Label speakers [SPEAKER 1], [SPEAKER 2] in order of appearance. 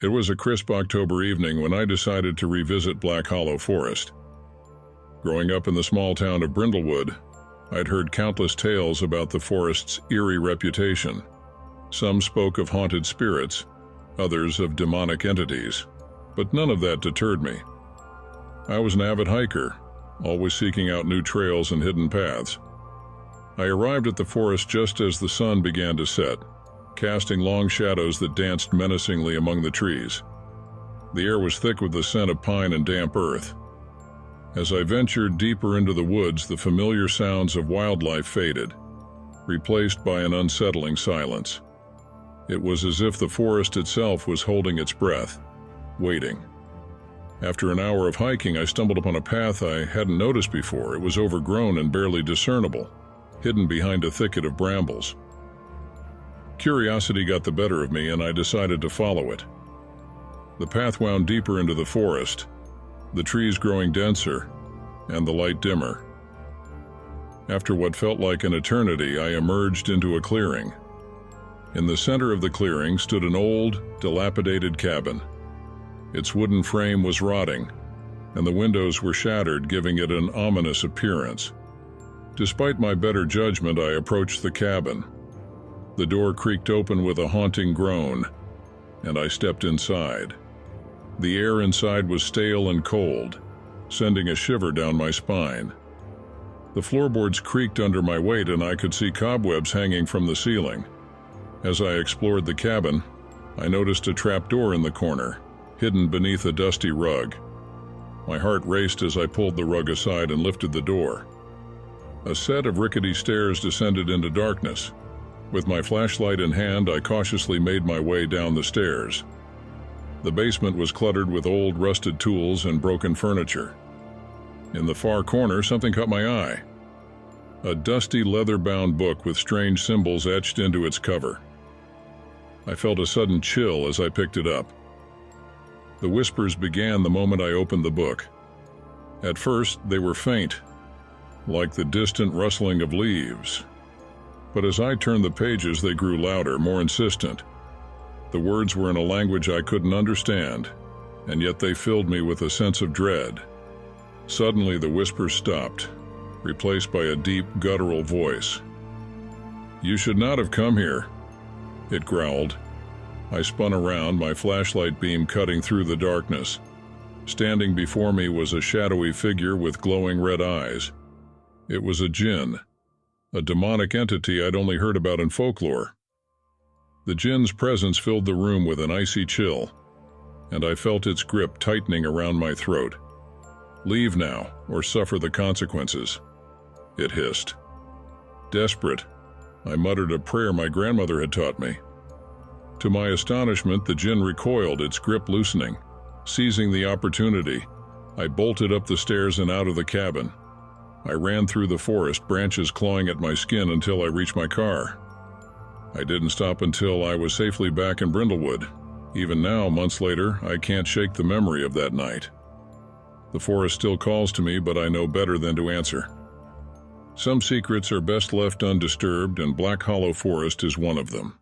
[SPEAKER 1] It was a crisp October evening when I decided to revisit Black Hollow Forest. Growing up in the small town of Brindlewood, I'd heard countless tales about the forest's eerie reputation. Some spoke of haunted spirits, others of demonic entities, but none of that deterred me. I was an avid hiker, always seeking out new trails and hidden paths. I arrived at the forest just as the sun began to set, casting long shadows that danced menacingly among the trees. The air was thick with the scent of pine and damp earth. As I ventured deeper into the woods, the familiar sounds of wildlife faded, replaced by an unsettling silence. It was as if the forest itself was holding its breath, waiting. After an hour of hiking, I stumbled upon a path I hadn't noticed before. It was overgrown and barely discernible, hidden behind a thicket of brambles. Curiosity got the better of me, and I decided to follow it. The path wound deeper into the forest, the trees growing denser and the light dimmer. After what felt like an eternity, I emerged into a clearing. In the center of the clearing stood an old, dilapidated cabin. Its wooden frame was rotting, and the windows were shattered, giving it an ominous appearance. Despite my better judgment, I approached the cabin. The door creaked open with a haunting groan, and I stepped inside. The air inside was stale and cold, sending a shiver down my spine. The floorboards creaked under my weight, and I could see cobwebs hanging from the ceiling. As I explored the cabin, I noticed a trapdoor in the corner, hidden beneath a dusty rug. My heart raced as I pulled the rug aside and lifted the door. A set of rickety stairs descended into darkness. With my flashlight in hand, I cautiously made my way down the stairs. The basement was cluttered with old, rusted tools and broken furniture. In the far corner, something caught my eye. A dusty, leather-bound book with strange symbols etched into its cover. I felt a sudden chill as I picked it up. The whispers began the moment I opened the book. At first, they were faint, like the distant rustling of leaves. But as I turned the pages, they grew louder, more insistent. The words were in a language I couldn't understand, and yet they filled me with a sense of dread. Suddenly, the whispers stopped, replaced by a deep, guttural voice. "You should not have come here," it growled. I spun around, my flashlight beam cutting through the darkness. Standing before me was a shadowy figure with glowing red eyes. It was a Jinn, a demonic entity I'd only heard about in folklore. The Jinn's presence filled the room with an icy chill, and I felt its grip tightening around my throat. "Leave now, or suffer the consequences," it hissed. Desperate, I muttered a prayer my grandmother had taught me. To my astonishment, the Jinn recoiled, its grip loosening. Seizing the opportunity, I bolted up the stairs and out of the cabin. I ran through the forest, branches clawing at my skin, until I reached my car. I didn't stop until I was safely back in Brindlewood. Even now, months later, I can't shake the memory of that night. The forest still calls to me, but I know better than to answer. Some secrets are best left undisturbed, and Black Hollow Forest is one of them.